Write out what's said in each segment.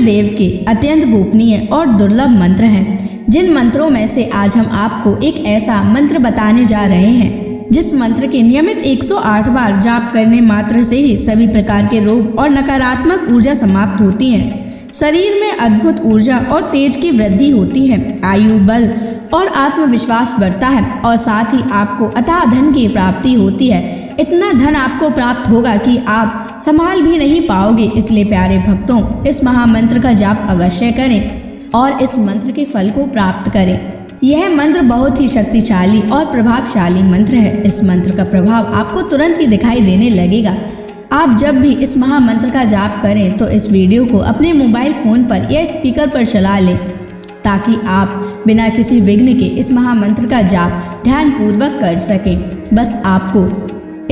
देव के अत्यंत गोपनीय और दुर्लभ मंत्र हैं, जिन मंत्रों में से आज हम आपको एक ऐसा मंत्र बताने जा रहे हैं जिस मंत्र के नियमित 108 बार जाप करने मात्र से ही सभी प्रकार के रोग और नकारात्मक ऊर्जा समाप्त होती है। शरीर में अद्भुत ऊर्जा और तेज की वृद्धि होती है, आयु, बल और आत्मविश्वास बढ़ता है और साथ ही आपको अथाह धन की प्राप्ति होती है। इतना धन आपको प्राप्त होगा कि आप संभाल भी नहीं पाओगे। इसलिए प्यारे भक्तों, इस महामंत्र का जाप अवश्य करें और इस मंत्र के फल को प्राप्त करें। यह मंत्र बहुत ही शक्तिशाली और प्रभावशाली मंत्र है। इस मंत्र का प्रभाव आपको तुरंत ही दिखाई देने लगेगा। आप जब भी इस महामंत्र का जाप करें तो इस वीडियो को अपने मोबाइल फ़ोन पर या स्पीकर पर चला लें, ताकि आप बिना किसी विघ्न के इस महामंत्र का जाप ध्यानपूर्वक कर सकें। बस आपको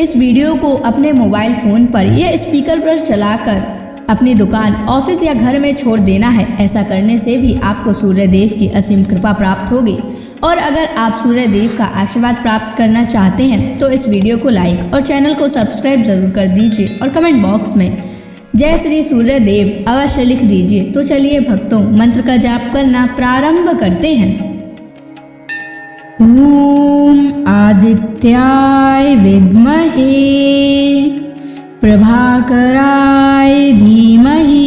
इस वीडियो को अपने मोबाइल फ़ोन पर या स्पीकर पर चलाकर अपनी दुकान, ऑफिस या घर में छोड़ देना है। ऐसा करने से भी आपको सूर्य देव की असीम कृपा प्राप्त होगी। और अगर आप सूर्य देव का आशीर्वाद प्राप्त करना चाहते हैं तो इस वीडियो को लाइक और चैनल को सब्सक्राइब जरूर कर दीजिए और कमेंट बॉक्स में जय श्री सूर्य देव अवश्य लिख दीजिए। तो चलिए भक्तों, मंत्र का जाप करना प्रारंभ करते हैं। ओम आदित्याय विद्महे प्रभाकराय धीमहि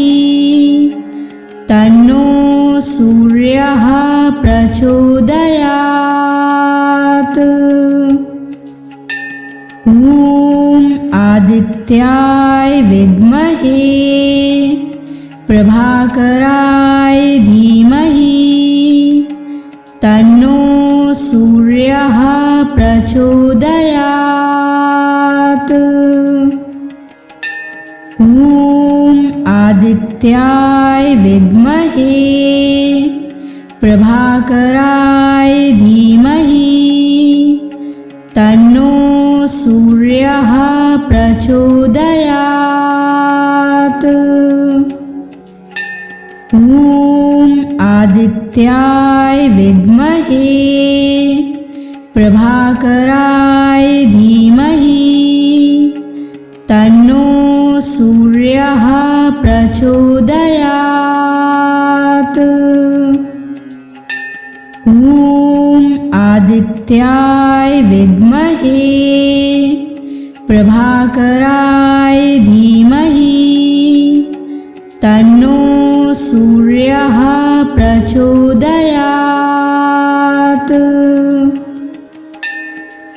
तन्नो सूर्यः प्रचोदयात्। ओम आदित्याय विद्महे प्रभाकराय धीमहि तन्नो सूर्यः प्रचोदयात्। ओम आदित्याय विद्महे प्रभाकराय धीमहि तन्नो सूर्यः प्रचोदयात्। ओम आदित्याय विद्महे प्रभाकराय धीमहि तन्नो सूर्यः प्रचोदयात्। ओम आदित्याय विद्महे प्रभाकराय धीमहि तन्नो सूर्यः प्रचोदयात्।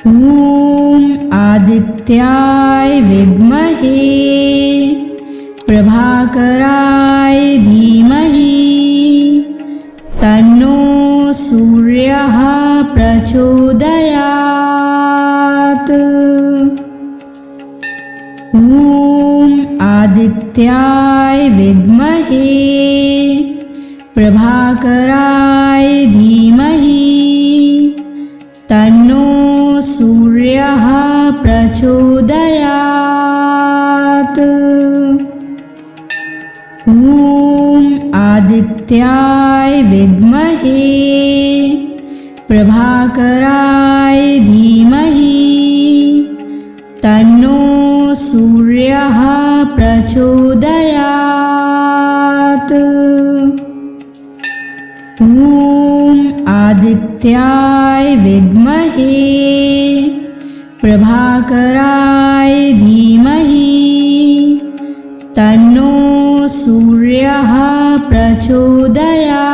ओम आदित्याय विद्महे प्रभाकराय धीमहि तन्नो सूर्यः प्रचोदयात्। ओम आदित्याय विद्महे प्रभाकराय धीमहि तन्नो सूर्यः प्रचोदयात्। ओम आदित्याय विद्महे प्रभाकराय धीमहि तन्नो सूर्यः प्रचोदयात्। ओम आदित्याय विद्महे प्रभाकराय धीमहि तन्नो सूर्यः प्रचोदयात्।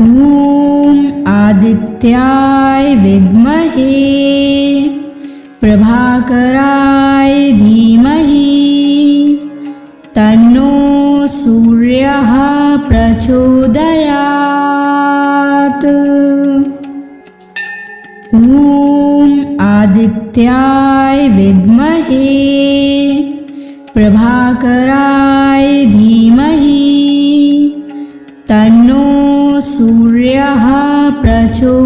ओम आदित्याय विद्महे प्रभाकराय धीमहि तन्नो सूर्यः प्रचोदयात्। ओम आदित्याय विद्महे प्रभाकराय धीमहि तन्नो सूर्यः प्रचोदयात्।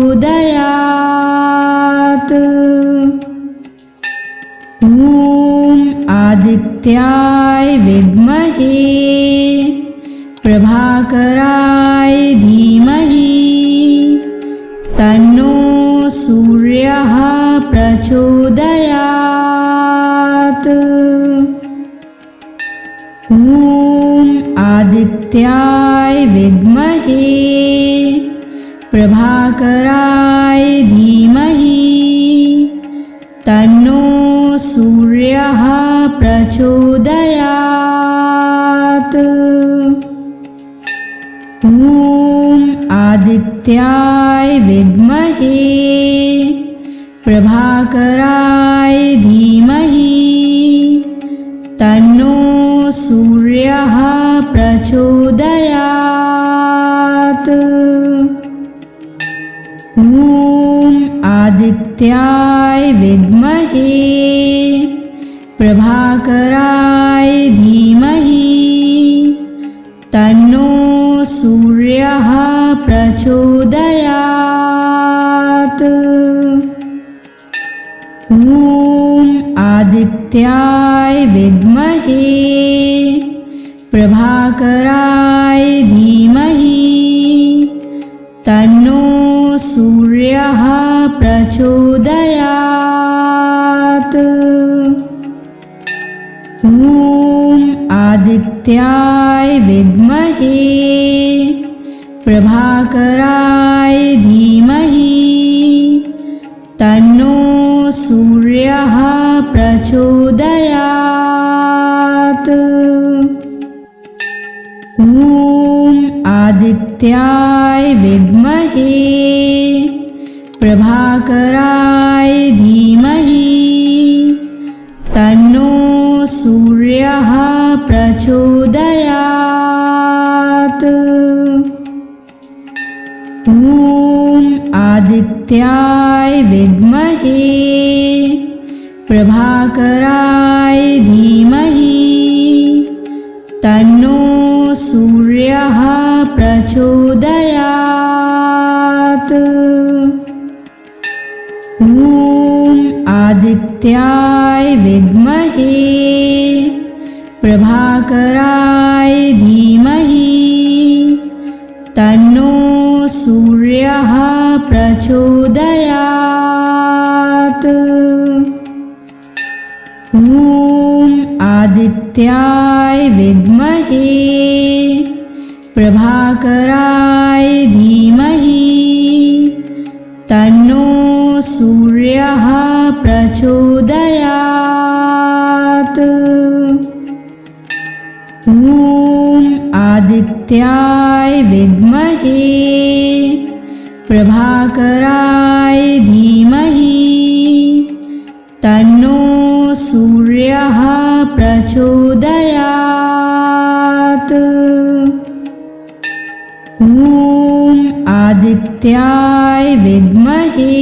ओम आदित्याय विद्महे प्रभाकराय धीमहि तन्नो सूर्यः प्रचोदयात्। आदित्याय विद्महे प्रभाकराय धीमहि तन्नो सूर्यः प्रचोदयात्। ॐ आदित्याय विद्महे प्रभाकराय धीमहि तन्नो सूर्यः प्रचोदयात्। ॐ आदित्याय विद्महे प्रभाकराय धीमहि तन्नो सूर्यः प्रचोदयात्। ॐ आदित्याय विद्महे प्रभाकराय धीमहि तन्नो सूर्यः प्रचोदयात्। ॐ आदित्याय विद्महे प्रभाकराय धीमहि तन्नो सूर्यः प्रचोदयात्। ॐ आदित्याय विद्महे प्रभाकराय धीमहि तन्नो सूर्यः प्रचोदयात्। ॐ आदित्याय विद्महे प्रभाकराय धीमहि तन्नो सूर्यः प्रचोदयात्। ॐ आदित्याय विद्महे प्रभाकराय धीमहि तन्नो सूर्यः प्रचोदयात्। ॐ आदित्याय विद्महे प्रभाकराय धीमहि तन्नो सूर्यः प्रचोदयात्। ॐ आदित्याय विद्महे प्रभाकराय धीमहि तन्नो सूर्यः प्रचोदयात्। ॐ आदित्याय विद्महे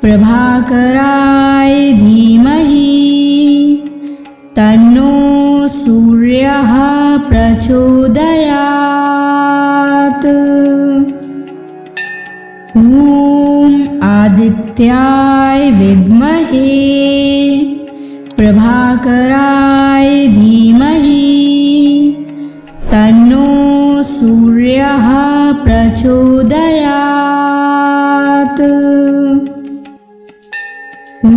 प्रभाकराय धीमहि तन्नो सूर्यः प्रचोदयात्। ॐ आदित्याय विद्महे प्रभाकराय धीमहि तन्नो सूर्यः प्रचोदयात्। ॐ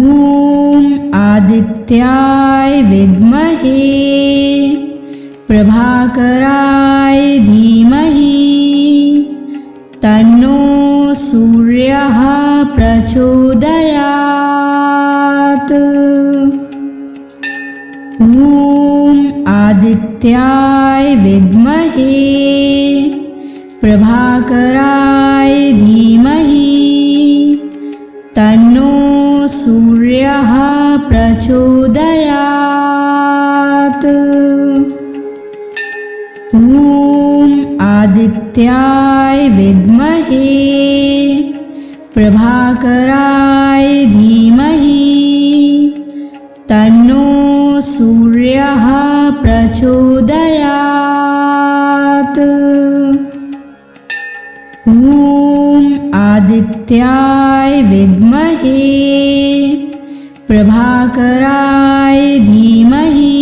आदित्याय विद्महे प्रभाकराय धीमहि तन्नो सूर्यः प्रचोदयात्। ॐ आदित्याय विद्महे प्रभाकराय धीमहि तन्नो सूर्यः प्रचोदयात्। ॐ आदित्याय विद्महे प्रभाकराय धीमहि तन्नो सूर्यः प्रचोदयात्। ॐ आदित्याय विद्महे प्रभाकराय धीमहि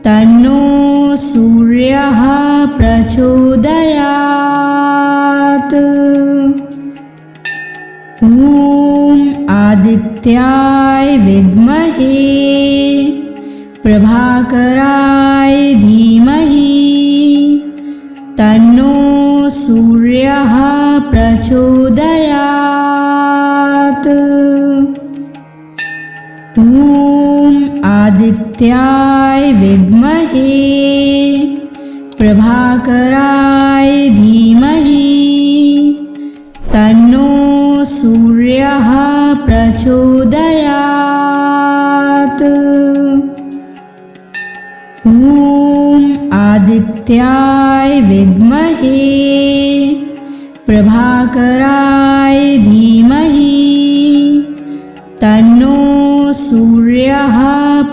तन्नो सूर्यः प्रचोदयात्। ॐ आदित्याय विद्महे प्रभाकराय धीमहि तन्नो सूर्यः प्रचोदयात्। ॐ आदित्याय विद्महे प्रभाकराय धीमहि तन्नो सूर्यः प्रचोदयात्। ॐ आदित्याय विद्महे प्रभाकराय धीमहि तन्नो सूर्यः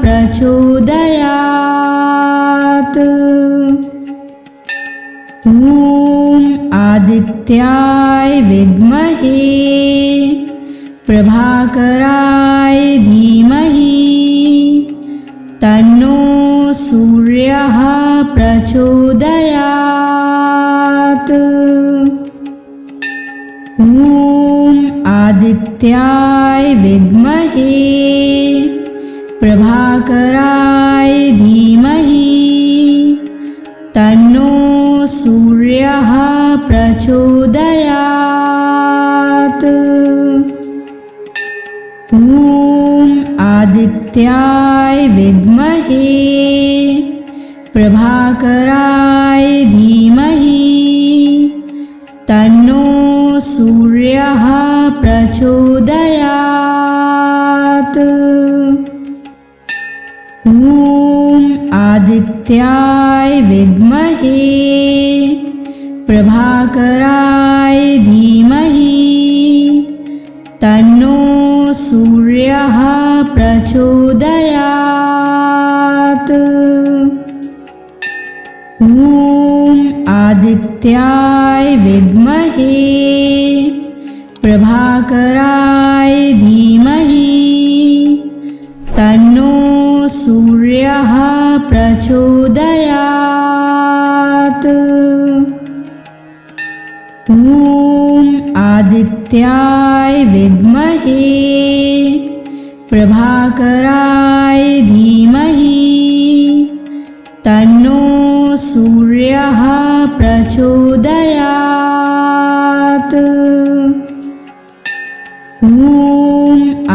प्रचोदयात्। ॐ आदित्याय विद्महे प्रभाकराय धीमहि तन्नो सूर्यः प्रचोदयात्। ॐ आदित्याय विद्महे प्रभाकराय धीमहि तन्नो सूर्यः प्रचोदयात्। ॐ आदित्याय विद्महे प्रभाकराय धीमहि तन्नो सूर्यः प्रचोदयात्। ॐ आदित्याय विद्महे प्रभाकराय धीमहि तन्नो सूर्यः प्रचोदयात्। ॐ आदित्याय विद्महे प्रभाकराय धीमहि तन्नो सूर्यः प्रचोदयात्। ॐ आदित्याय विद्महे प्रभाकराय धीमहि तन्नो सूर्यः प्रचोदयात्। ॐ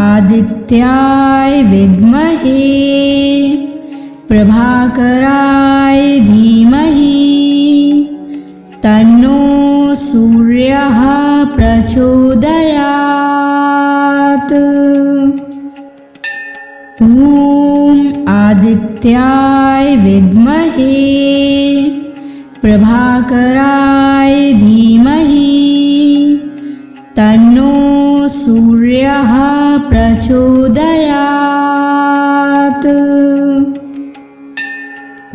आदित्याय विद्महे प्रभाकराय धीमहि तन्नो सूर्यः प्रचोदयात्। ॐ आदित्याय विद्महे प्रभाकराय धीमहि तन्नो सूर्यः प्रचोदयात्।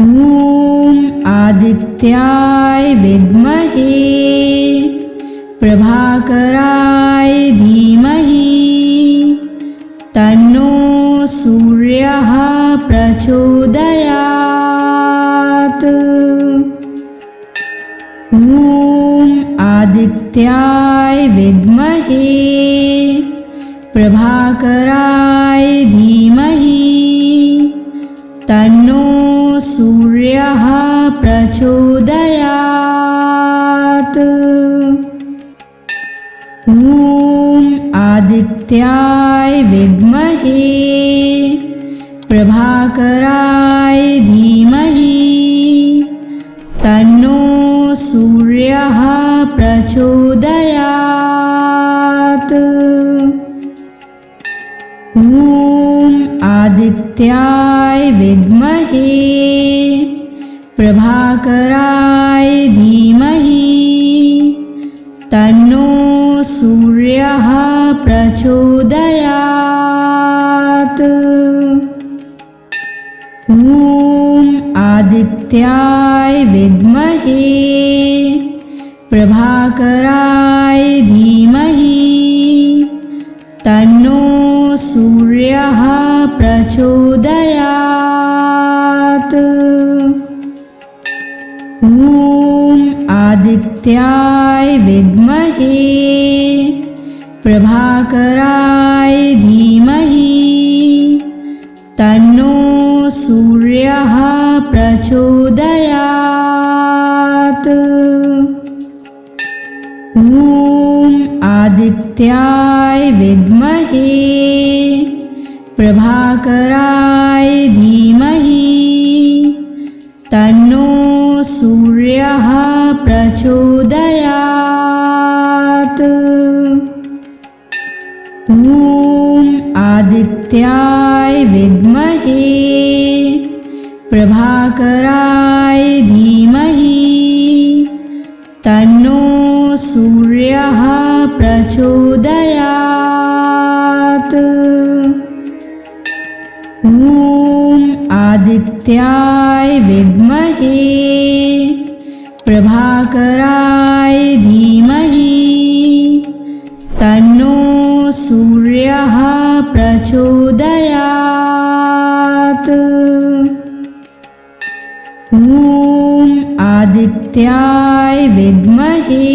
ॐ आदित्याय विद्महे प्रभाकराय धीमहि तन्नो सूर्यः प्रचोदयात्। ॐ आदित्याय विद्महे प्रभाकराय धीमहि तन्नो सूर्यः प्रचोदयात्। ॐ आदित्याय विद्महे प्रभाकराय धीमहि तन्नो सूर्यः प्रचोदयात्। ॐ आदित्याय विद्महे प्रभाकराय धीमहि तन्नो सूर्यः प्रचोदयात्। ॐ आदित्याय विद्महे प्रभाकराय धीमहि तन्नो सूर्यः प्रचोदयात्। ॐ आदित्याय विद्महे प्रभाकराय धीमहि तन्नो सूर्यः प्रचोदयात्। ॐ आदित्याय विद्महे प्रभाकराय धीमहि तन्नो सूर्यः प्रचोदयात्। ॐ आदित्याय विद्महे प्रभाकराय धीमहि तन्नो सूर्यः प्रचोदयात्। ॐ आदित्याय विद्महे प्रभाकराय धीमहि तन्नो सूर्यः प्रचोदयात्। ॐ आदित्याय विद्महे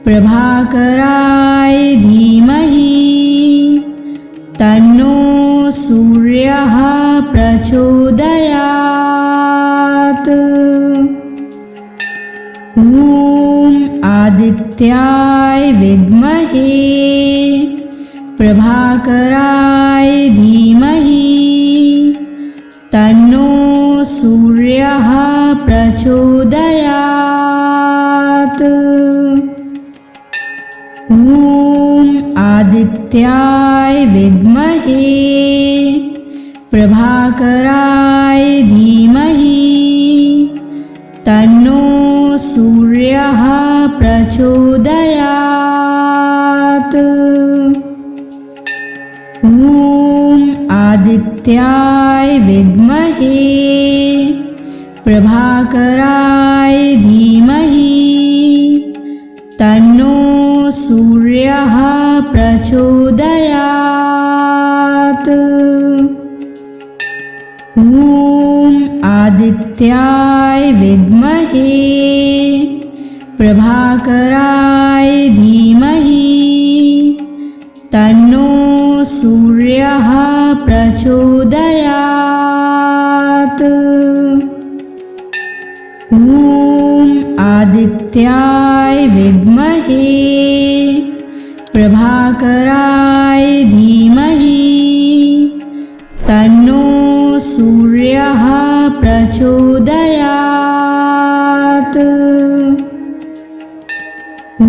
प्रभाकराय धीमहि तन्नो सूर्यः प्रचोदयात्। ॐ आदित्याय विद्महे प्रभाकराय धीमहि तन्नो सूर्यः प्रचोदयात्। ॐ आदित्याय विद्महे प्रभाकराय धीमहि तन्नो सूर्यः प्रचोदयात्। ॐ आदित्याय विद्महे प्रभाकराय धीमहि तन्नो सूर्यः प्रचोदयात्। ॐ आदित्याय विद्महे प्रभाकराय धीमहि तन्नो सूर्यः प्रचोदयात्। ॐ आदित्याय विद्महे प्रभाकराय धीमहि तन्नो सूर्यः प्रचोदयात्। ॐ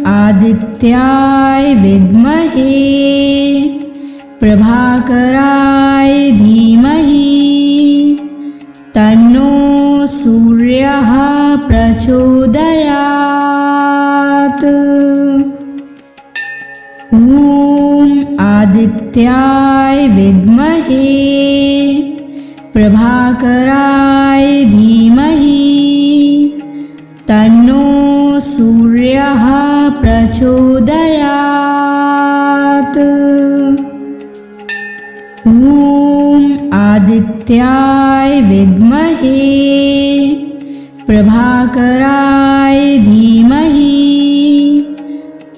आदित्याय विद्महे प्रभाकराय धीमहि तन्नो सूर्यः प्रचोदयात्। ॐ आदित्याय विद्महे प्रभाकराय धीमहि तन्नो सूर्यः प्रचोदयात्। ॐ आदित्याय विद्महे प्रभाकराय धीमहि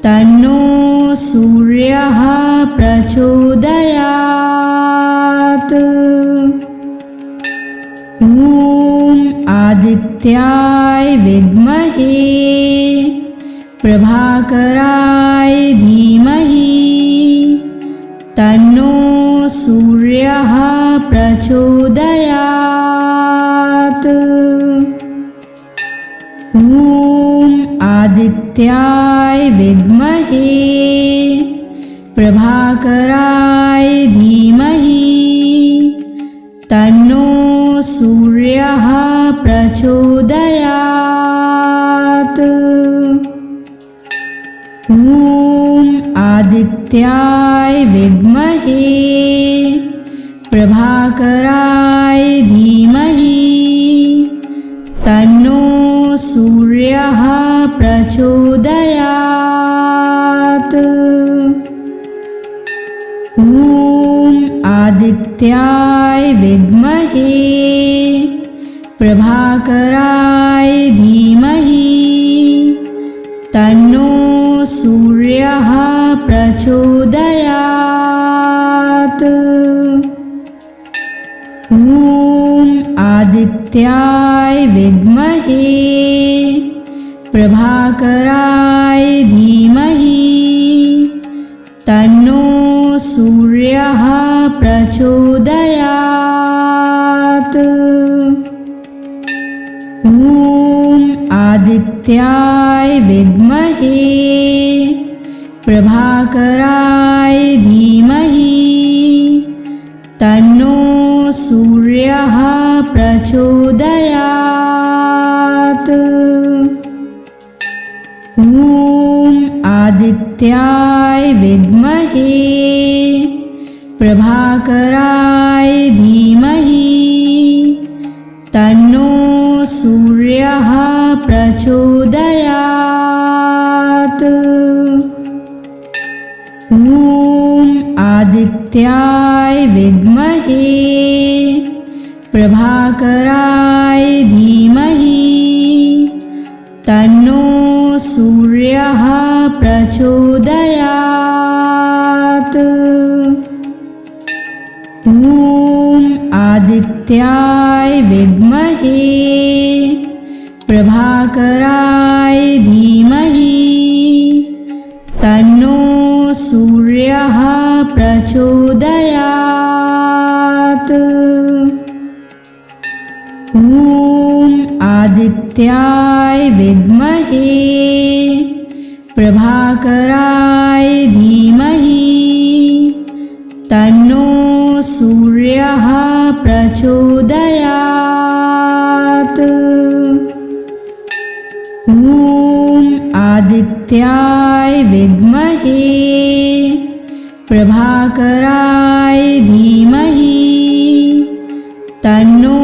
तन्नो सूर्यः प्रचोदयात्। ॐ आदित्याय विद्महे प्रभाकराय धीमहि तन्नो सूर्यः प्रचोदयात्। ॐ आदित्याय विद्महे प्रभाकराय धीमहि तन्नो सूर्यः प्रचोदयात्। ॐ आदित्याय विद्महे प्रभाकराय धीमहि तन्नो सूर्यः प्रचोदयात्। ॐ आदित्याय विद्महे प्रभाकराय धीमहि तन्नो सूर्यः प्रचोदयात्। आदित्याय विद्महे प्रभाकराय धीमहि तन्नो सूर्यः प्रचोदयात्। ॐ आदित्याय विद्महे प्रभाकराय धीमहि तन्नो सूर्यः प्रचोदयात्। ॐ आदित्याय विद्महे प्रभाकराय धीमहि तन्नो सूर्यः प्रचोदयात्। ॐ आदित्याय विद्महे प्रभाकराय धीमहि तन्नो सूर्यः प्रचोदयात्। ॐ आदित्याय विद्महे प्रभाकराय धीमहि तन्नो सूर्यः प्रचोदयात्। ॐ आदित्याय विद्महे प्रभाकराय धीमहि तन्नो सूर्यः प्रचोदयात्। ॐ आदित्याय विद्महे प्रभाकराय धीमहि तन्नो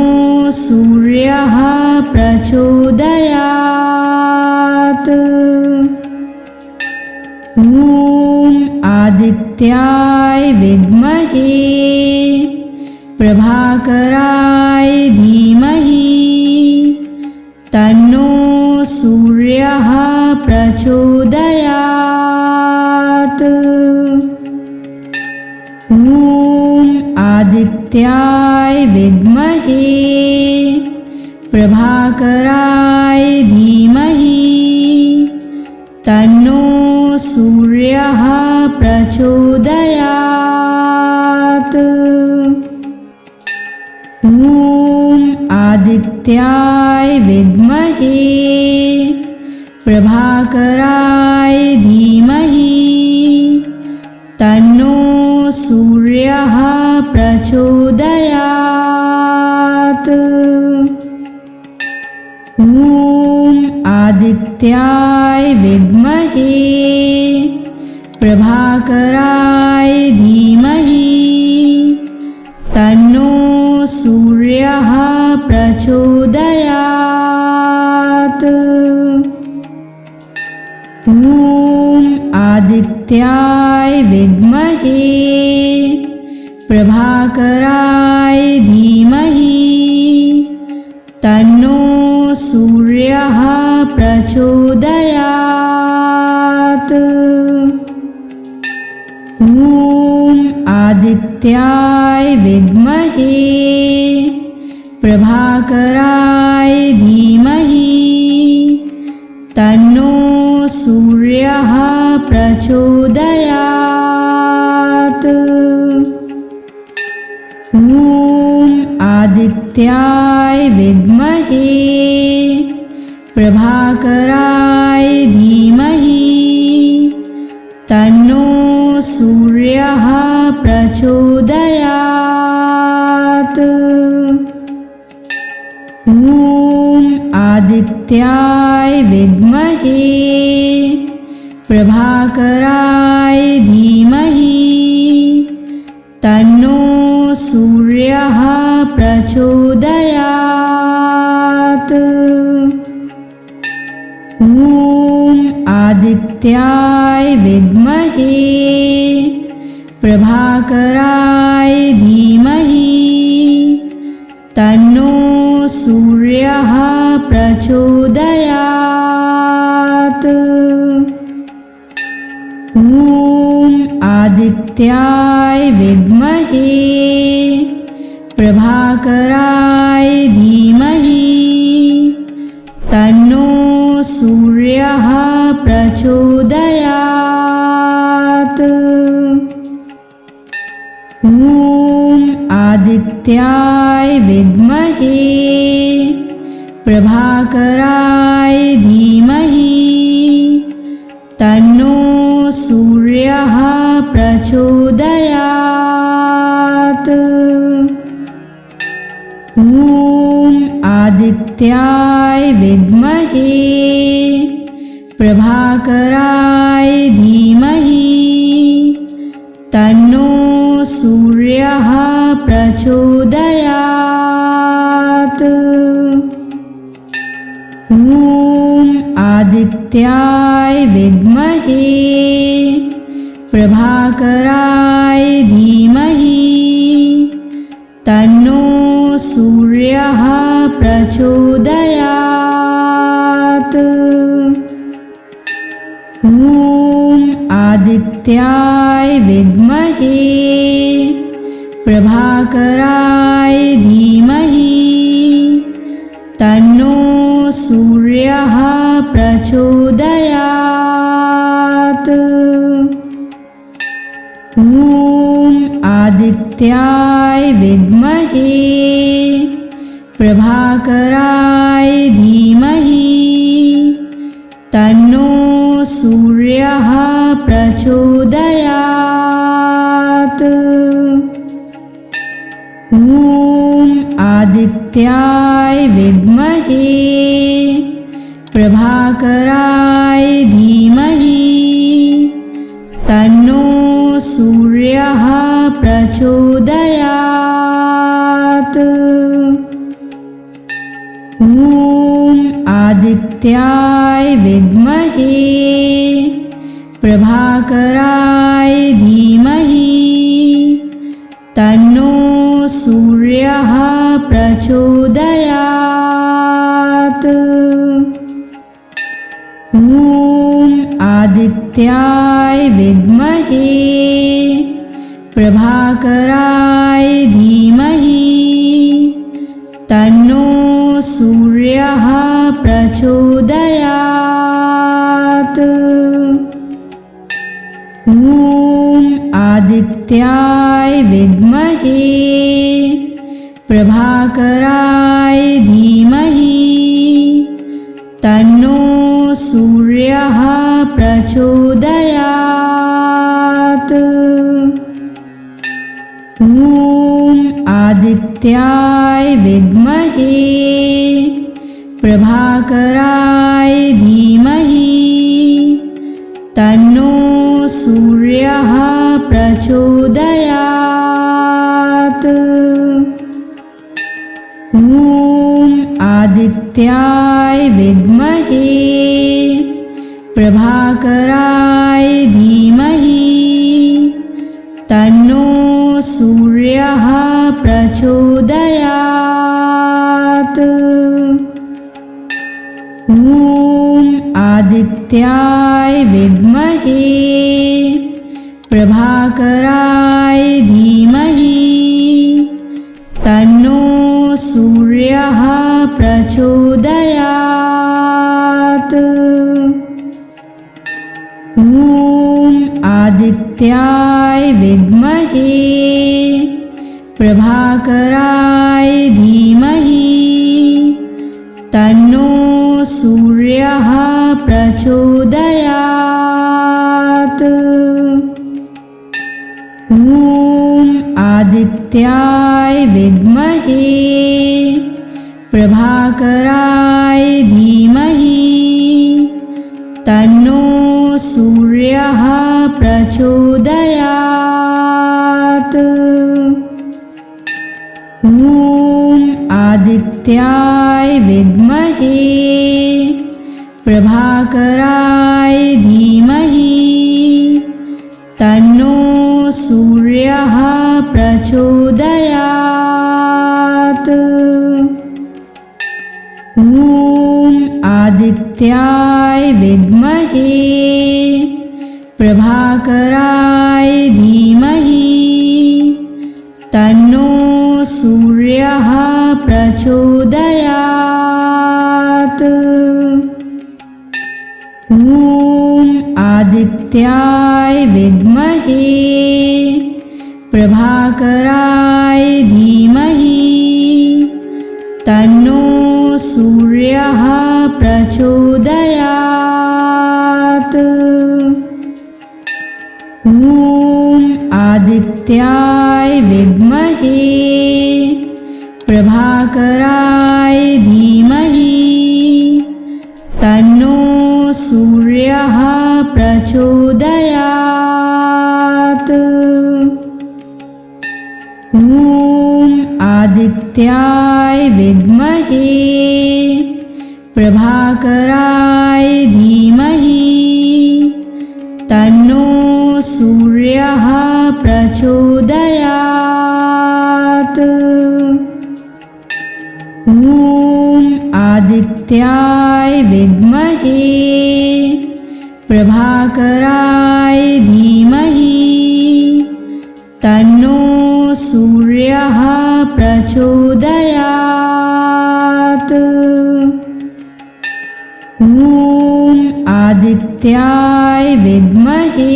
सूर्यः प्रचोदयात्। ॐ आदित्याय विद्महे प्रभाकराय धीमहि तन्नो सूर्यः प्रचोदयात्। ॐ आदित्याय विद्महे प्रभाकराय धीमहि तन्नो सूर्यः प्रचोदयात्। ॐ आदित्याय विद्महे प्रभाकराय धीमहि तन्नो सूर्यः प्रचोदयात्। ॐ आदित्याय विद्महे प्रभाकराय धीमहि तन्नो सूर्यः प्रचोदयात्। ॐ आदित्याय विद्महे प्रभाकराय धीमहि तन्नो सूर्यः प्रचोदयात्। ॐ आदित्याय विद्महे प्रभाकराय धीमहि तन्नो सूर्यः प्रचोदयात्। ॐ आदित्याय विद्महे प्रभाकराय धीमहि तन्नो सूर्यः प्रचोदयात्। ॐ आदित्याय विद्महे प्रभाकराय धीमहि तन्नो सूर्यः प्रचोदयात्। ॐ आदित्याय विद्महे प्रभाकराय धीमहि तन्नो सूर्यः प्रचोदयात्। ॐ आदित्याय विद्महे प्रभाकराय धीमहि तन्नो सूर्यः प्रचोदयात्। ॐ आदित्याय विद्महे प्रभाकराय धीमहि तन्नो सूर्यः प्रचोदयात्। ॐ आदित्याय विद्महे प्रभाकराय धीमहि तन्नो सूर्यः प्रचोदयात्। ॐ आदित्याय विद्महे प्रभाकराय धीमहि तन्नो सूर्यः प्रचोदयात्। ॐ आदित्याय विद्महे प्रभाकराय धीमहि तन्नो सूर्यः प्रचोदयात्। ॐ आदित्याय विद्महे प्रभाकराय धीमहि तन्नो सूर्यः प्रचोदयात्। ॐ आदित्याय विद्महे प्रभाकराय धीमहि तन्नो सूर्यः प्रचोदयात्। ॐ आदित्याय विद्महे प्रभाकराय धीमहि तन्नो सूर्यः प्रचोदयात्। ॐ आदित्याय विद्महे प्रभाकराय धीमहि तन्नो सूर्यः प्रचोदयात्। ॐ आदित्याय विद्महे प्रभाकराय धीमहि तन्नो सूर्यः प्रचोदयात्। ॐ आदित्याय विद्महे प्रभाकराय धीमहि तन्नो सूर्यः प्रचोदयात्। ॐ आदित्याय विद्महे प्रभाकराय धीमहि तन्नो सूर्यः प्रचोदयात्। ॐ आदित्याय विद्महे प्रभाकराय धीमहि तन्नो सूर्यः प्रचोदयात्। ॐ आदित्याय विद्महे प्रभाकराय धीमहि तन्नो सूर्यः प्रचोदयात्। ॐ आदित्याय विद्महे प्रभाकराय धीमहि तन्नो सूर्यः प्रचोदयात्। ॐ आदित्याय विद्महे प्रभाकराय धीमहि तन्नो सूर्यः प्रचोदयात्। ॐ आदित्याय विद्महे प्रभाकराय धीमहि तन्नो सूर्यः प्रचोदयात्। ॐ आदित्याय विद्महे प्रभाकराय धीमहि तन्नो सूर्यः प्रचोदयात्। ॐ आदित्याय विद्महे प्रभाकराय धीमहि तन्नो सूर्यः प्रचोदयात्। ॐ आदित्याय विद्महे प्रभाकराय धीमहि तन्नो सूर्यः प्रचोदयात्। ॐ आदित्याय विद्महे प्रभाकराय धीमहि तन्नो सूर्यः प्रचोदयात्। ॐ आदित्याय विद्महे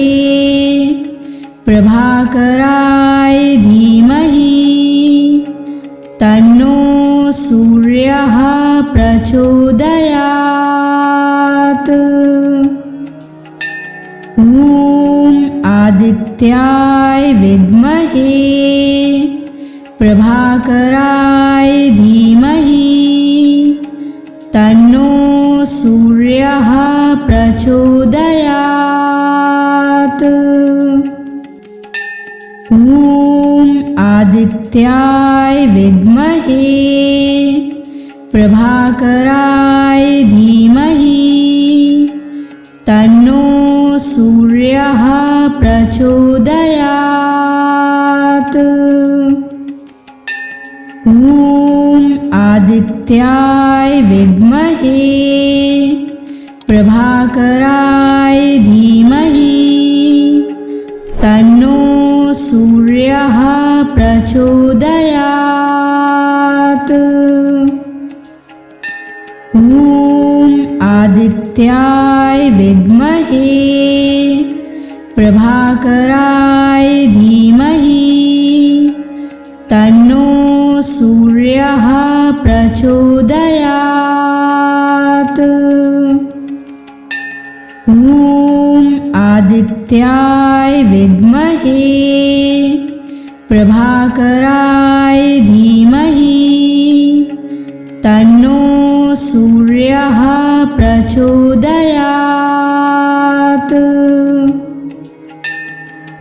प्रभाकराय धीमहि तन्नो सूर्यः प्रचोदयात्। ॐ आदित्याय विद्महे प्रभाकराय धीमहि तन्नो सूर्यः प्रचोदयात्। ॐ आदित्याय विद्महे प्रभाकराय धीमहि तन्नो सूर्यः प्रचोदयात्। ॐ आदित्याय विद्महे प्रभाकराय धीमहि तन्नो सूर्यः प्रचोदयात्। ॐ आदित्याय विद्महे प्रभाकराय धीमहि तन्नो सूर्यः प्रचोदयात्। ॐ आदित्याय विद्महे प्रभाकराय धीमहि तन्नो सूर्यः प्रचोदयात्।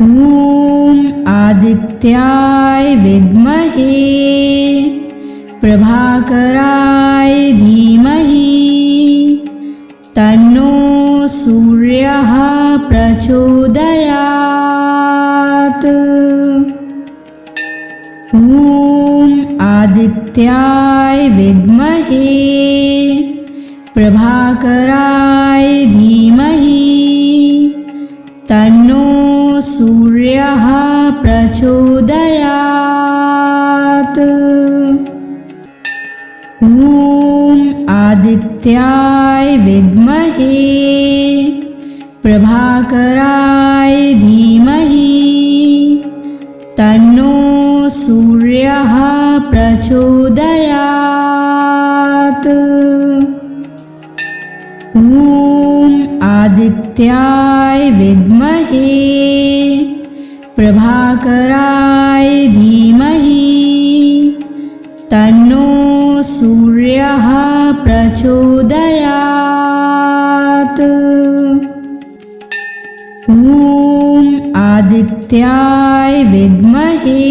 ॐ आदित्याय विद्महे प्रभाकराय धीमहि तन्नो सूर्यः प्रचोदयात्। ॐ आदित्याय विद्महे प्रभाकराय धीमहि तन्नो सूर्यः प्रचोदयात्। ॐ आदित्याय विद्महे प्रभाकराय धीमहि तन्नो सूर्यः प्रचोदयात्। ॐ आदित्याय विद्महे प्रभाकराय धीमहि तन्नो सूर्यः प्रचोदयात्। ॐ आदित्याय विद्महे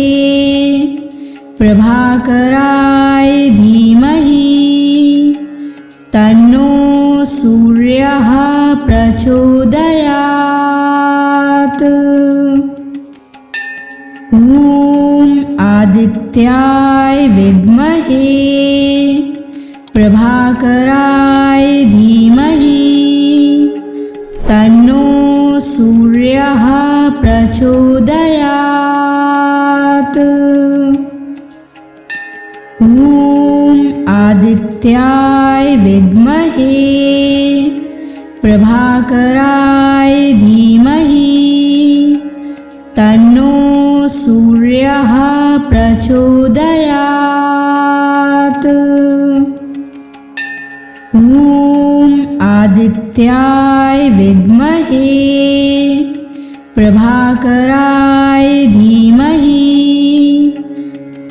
प्रभाकराय धीमहि तन्नो सूर्यः प्रचोदयात्। ॐ आदित्याय विद्महे प्रभाकराय धीमहि तन्नो सूर्यः प्रचोदयात्। ॐ आदित्याय विद्महे प्रभाकराय धीमहि तन्नो सूर्यः प्रचोदयात्। ॐ आदित्याय विद्महे प्रभाकराय धीमहि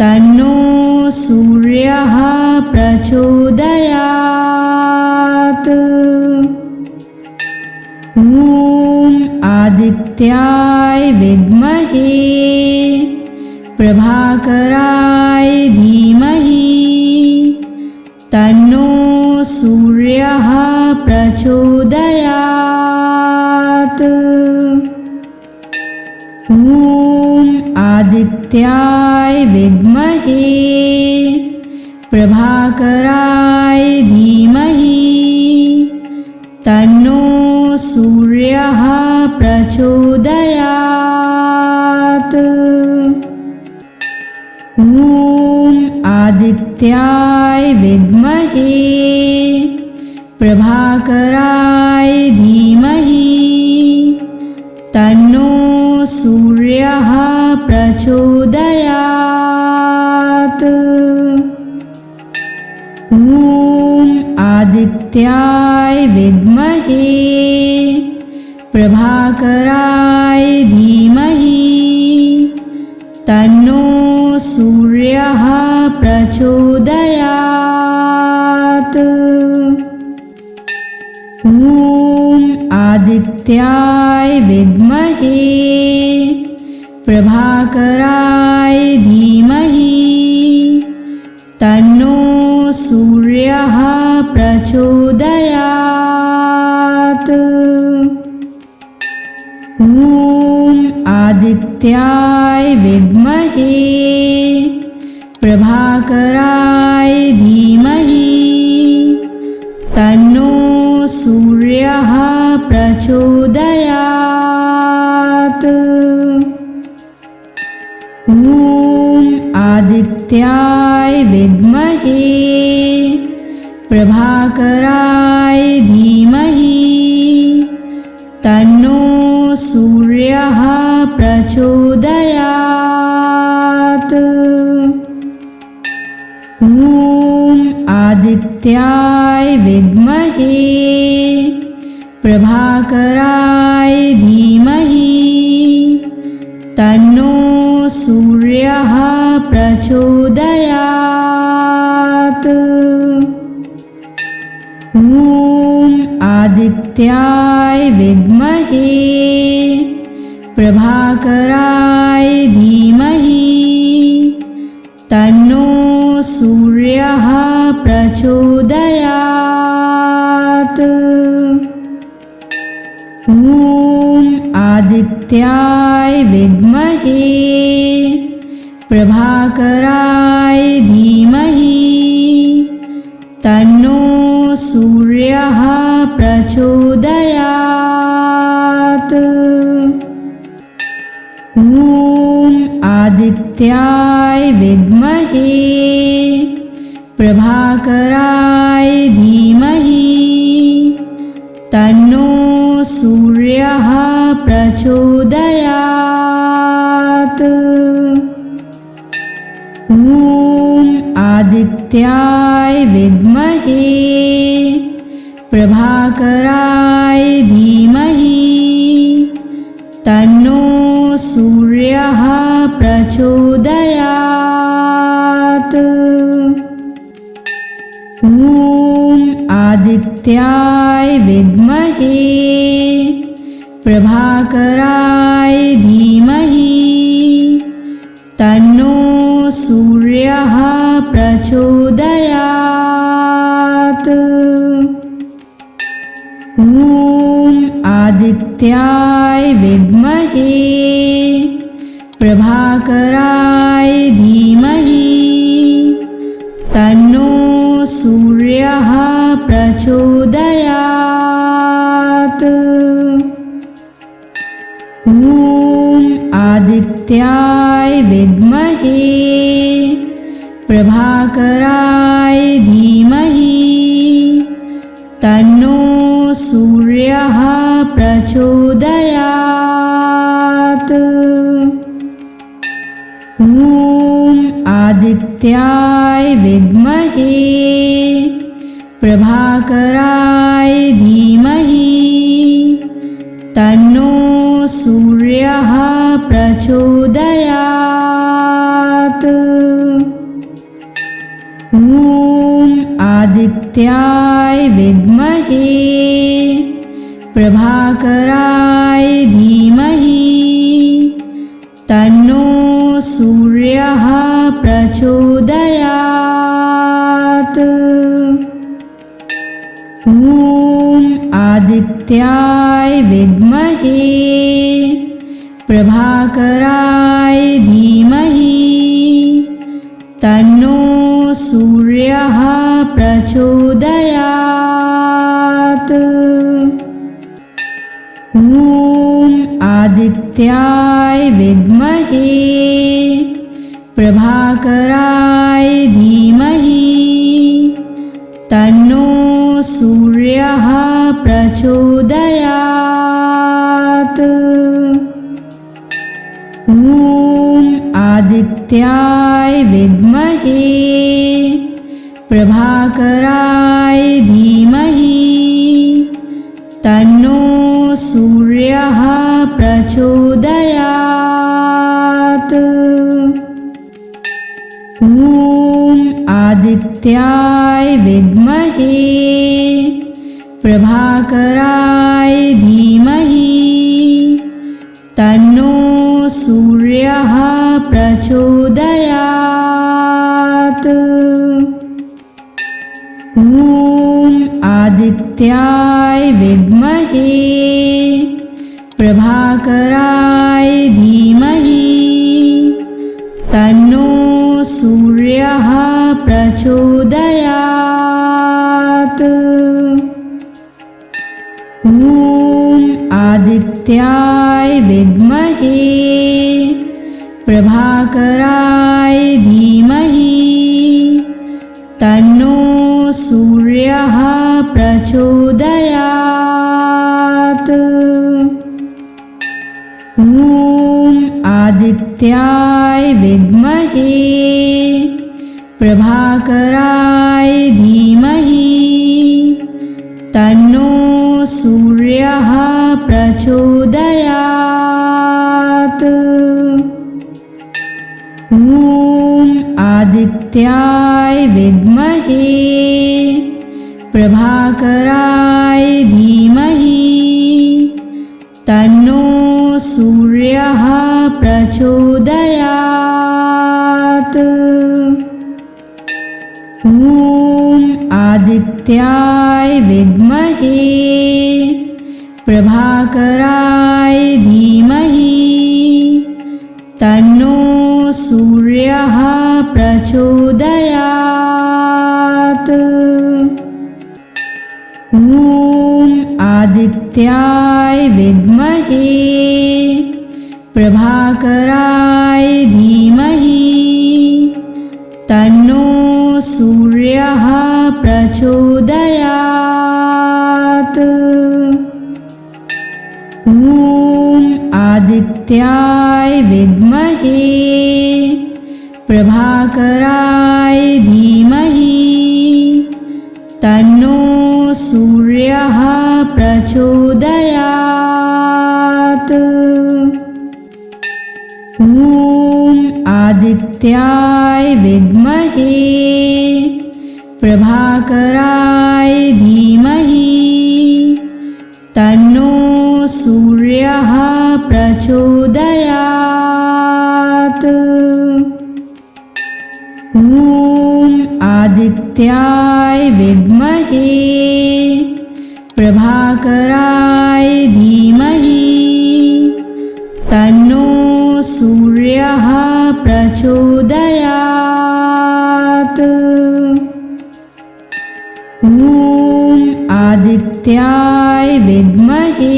तन्नो सूर्यः प्रचोदयात्। ॐ आदित्याय विद्महे प्रभाकराय धीमहि तन्नो सूर्यः प्रचोदयात्। ॐ आदित्याय विद्महे प्रभाकराय धीमहि तन्नो सूर्यः प्रचोदयात्। ॐ आदित्याय विद्महे प्रभाकराय धीमहि तन्नो सूर्यः प्रचोदयात्। ॐ आदित्याय विद्महे प्रभाकराय धीमहि तन्नो सूर्यः प्रचोदयात्। ॐ आदित्याय विद्महे प्रभाकराय धीमहि तन्नो सूर्यः प्रचोदयात्। ॐ आदित्याय विद्महे प्रभाकराय धीमहि तन्नो सूर्यः प्रचोदयात्। ॐ आदित्याय विद्महे प्रभाकराय धीमहि तन्नो सूर्यः प्रचोदयात्। ॐ आदित्याय विद्महे प्रभाकराय धीमहि तन्नो सूर्यः प्रचोदयात्। ॐ आदित्याय विद्महे प्रभाकराय धीमहि तन्नो सूर्यः प्रचोदयात्। ॐ आदित्याय विद्महे प्रभाकराय धीमहि तन्नो सूर्यः प्रचोदयात्। ॐ आदित्याय विद्महे प्रभाकराय धीमहि तन्नो सूर्यः प्रचोदयात्। ॐ आदित्याय विद्महे प्रभाकराय धीमहि तन्नो सूर्यः प्रचोदयात्। ॐ आदित्याय विद्महे प्रभाकराय धीमहि तन्नो सूर्यः प्रचोदयात्। ॐ आदित्याय विद्महे प्रभाकराय धीमहि तन्नो सूर्यः प्रचोदयात्। ॐ आदित्याय विद्महे प्रभाकराय धीमहि तन्नो सूर्यः प्रचोदयात्। ॐ आदित्याय विद्महे प्रभाकराय धीमहि तन्नो सूर्यः प्रचोदयात्। ॐ आदित्याय विद्महे प्रभाकराय धीमहि तन्नो सूर्यः प्रचोदयात्। ॐ आदित्याय विद्महे प्रभाकराय धीमहि तन्नो सूर्यः प्रचोदयात्। ॐ आदित्याय विद्महे प्रभाकराय धीमहि तन्नो सूर्यः प्रचोदयात्। ॐ आदित्याय विद्महे प्रभाकराय धीमहि तन्नो सूर्यः प्रचोदयात्। ॐ आदित्याय विद्महे प्रभाकराय धीमहि तन्नो सूर्यः प्रचोदयात्। ॐ आदित्याय विद्महे प्रभाकराय धीमहि तन्नो सूर्यः प्रचोदयात्। ॐ आदित्याय विद्महे प्रभाकराय धीमहि तन्नो सूर्यः प्रचोदयात्। ॐ आदित्याय विद्महे प्रभाकराय धीमहि तन्नो सूर्यः प्रचोदयात्। ॐ आदित्याय विद्महे प्रभाकराय धीमहि तन्नो सूर्यः प्रचोदयात्। ॐ आदित्याय विद्महे प्रभाकराय धीमहि तन्नो सूर्यः प्रचोदयात्। ॐ आदित्याय विद्महे प्रभाकराय धीमहि तन्नो सूर्यः प्रचोदयात्। ॐ आदित्याय विद्महे प्रभाकराय धीमहि तन्नो सूर्यः प्रचोदयात्। ॐ आदित्याय विद्महे प्रभाकराय धीमहि तन्नो सूर्यः प्रचोदयात्। ॐ आदित्याय विद्महे प्रभाकराय धीमहि तन्नो सूर्यः प्रचोदयात्। ॐ आदित्याय विद्महे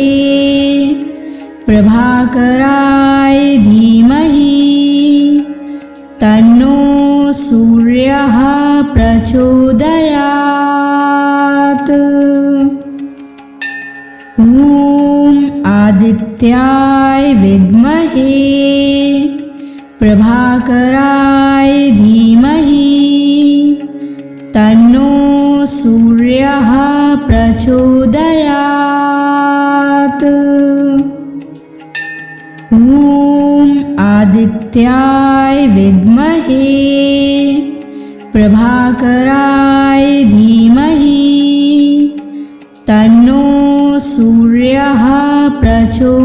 प्रभाकराय धीमहि तन्नो सूर्यः प्रचोदयात्। ॐ आदित्याय विद्महे प्रभाकराय धीमहि तन्नो सूर्यः प्रचोदयात्। ॐ आदित्याय विद्महे प्रभाकराय धीमहि तन्नो सूर्यः प्रचोदयात्।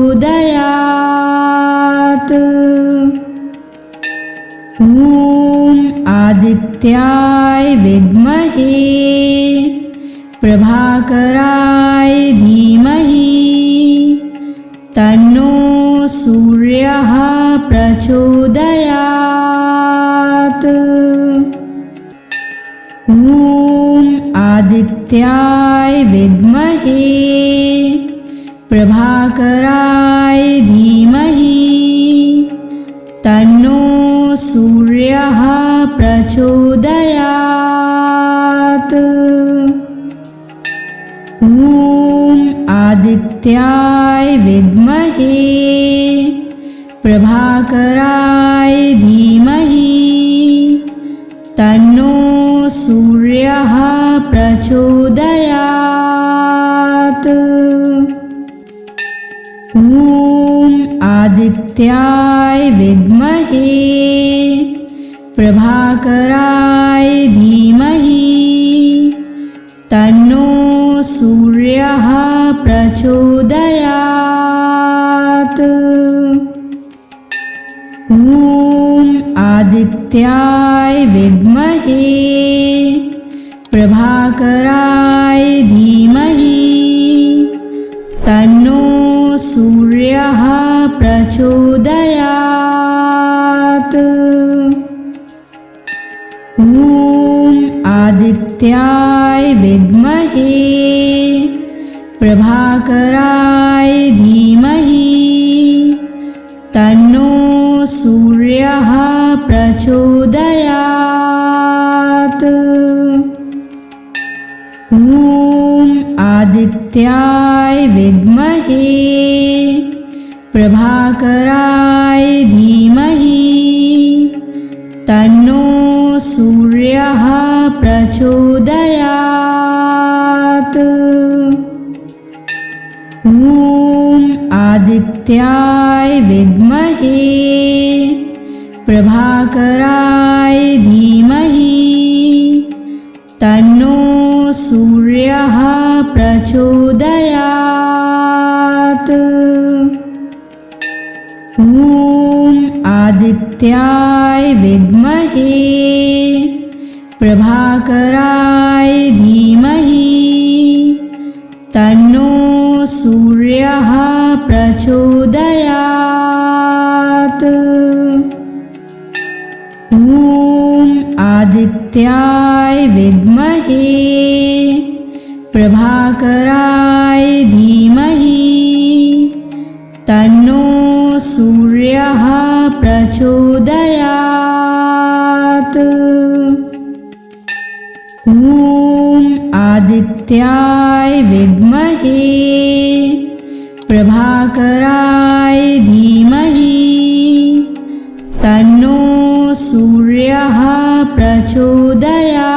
ॐ आदित्याय विद्महे प्रभाकराय धीमहि तन्नो सूर्यः प्रचोदयात्। ॐ आदित्याय विद्महे प्रभाकराय धीमहि तन्नो सूर्यः प्रचोदयात्। ॐ आदित्याय विद्महे प्रभाकराय धीमहि तन्नो सूर्यः प्रचोदयात्। ॐ आदित्याय विद्महे प्रभाकराय धीमहि तन्नो सूर्यः प्रचोदयात्। ॐ आदित्याय विद्महे प्रभाकराय धीमहि तन्नो सूर्यः प्रचोदयात्। ॐ आदित्याय विद्महे प्रभाकराय धीमहि तन्नो सूर्यः प्रचोदयात्। ॐ आदित्याय विद्महे प्रभाकराय धीमहि तन्नो सूर्यः प्रचोदयात्। ॐ आदित्याय विद्महे प्रभाकराय धीमहि तन्नो सूर्यः प्रचोदयात्। ॐ आदित्याय विद्महे प्रभाकराय धीमहि तन्नो सूर्यः प्रचोदयात्। ॐ आदित्याय विद्महे प्रभाकराय धीमहि तन्नो सूर्यः प्रचोदयात्। ॐ आदित्याय विद्महे प्रभाकराय धीमहि तन्नो सूर्यः प्रचोदयात्।